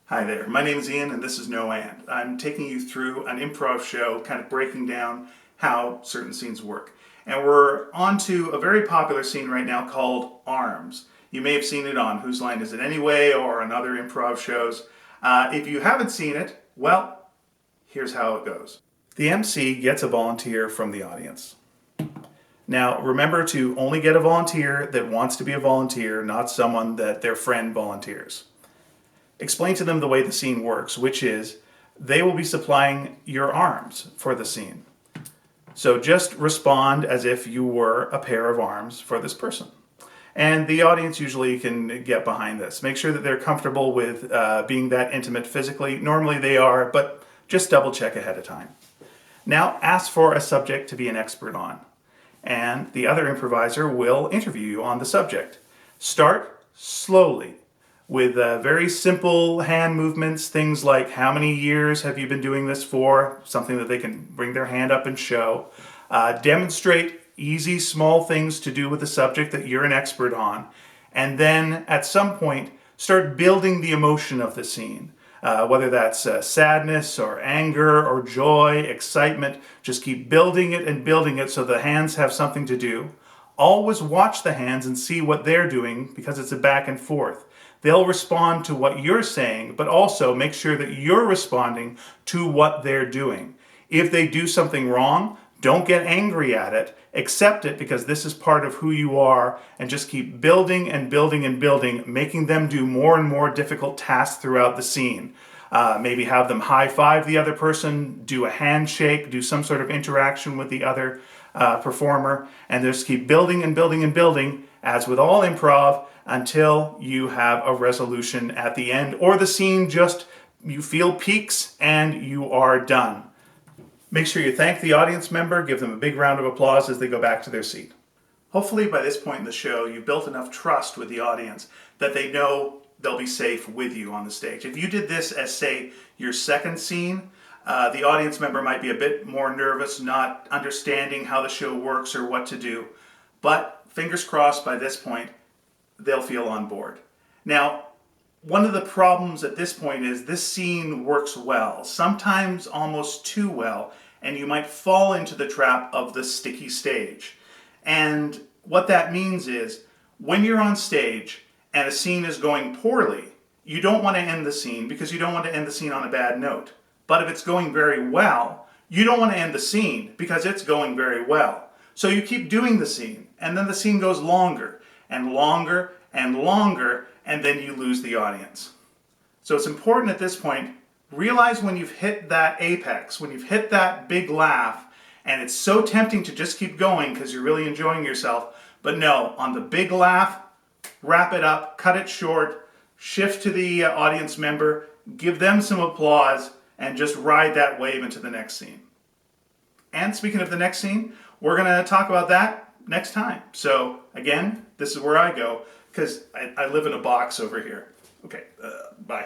Hi there, my name is Ian and this is No And. I'm taking you through an improv show, kind of breaking down how certain scenes work. And we're on to a very popular scene right now called Arms. You may have seen it on Whose Line Is It Anyway or on other improv shows. If you haven't seen it, well, here's how it goes. The MC gets a volunteer from the audience. Now, remember to only get a volunteer that wants to be a volunteer, not someone that their friend volunteers. Explain to them the way the scene works, which is they will be supplying your arms for the scene. So just respond as if you were a pair of arms for this person. And the audience usually can get behind this. Make sure that they're comfortable with being that intimate physically. Normally they are, but just double check ahead of time. Now ask for a subject to be an expert on. And the other improviser will interview you on the subject. Start slowly with very simple hand movements, things like how many years have you been doing this for, something that they can bring their hand up and show. Demonstrate easy, small things to do with the subject that you're an expert on. And then at some point, start building the emotion of the scene. Whether that's sadness or anger or joy, excitement, just keep building it and building it so the hands have something to do. Always watch the hands and see what they're doing because it's a back and forth. They'll respond to what you're saying, but also make sure that you're responding to what they're doing. If they do something wrong, don't get angry at it. Accept it because this is part of who you are, and just keep building and building and building, making them do more and more difficult tasks throughout the scene. Maybe have them high-five the other person, do a handshake, do some sort of interaction with the other performer, and just keep building and building and building, as with all improv, until you have a resolution at the end, or the scene just, you feel peaks and you are done. Make sure you thank the audience member, give them a big round of applause as they go back to their seat. Hopefully by this point in the show, you've built enough trust with the audience that they know they'll be safe with you on the stage. If you did this as, say, your second scene, the audience member might be a bit more nervous, not understanding how the show works or what to do. But fingers crossed by this point, they'll feel on board. Now, one of the problems at this point is this scene works well, sometimes almost too well, and you might fall into the trap of the sticky stage. And what that means is when you're on stage and a scene is going poorly, you don't want to end the scene because you don't want to end the scene on a bad note. But if it's going very well, you don't want to end the scene because it's going very well. So you keep doing the scene, and then the scene goes longer and longer and longer, and then you lose the audience. So it's important at this point, realize when you've hit that apex, when you've hit that big laugh, and it's so tempting to just keep going because you're really enjoying yourself, but no, on the big laugh, wrap it up, cut it short, shift to the audience member, give them some applause, and just ride that wave into the next scene. And speaking of the next scene, we're going to talk about that next time. So again, this is where I go because I live in a box over here. Okay, bye.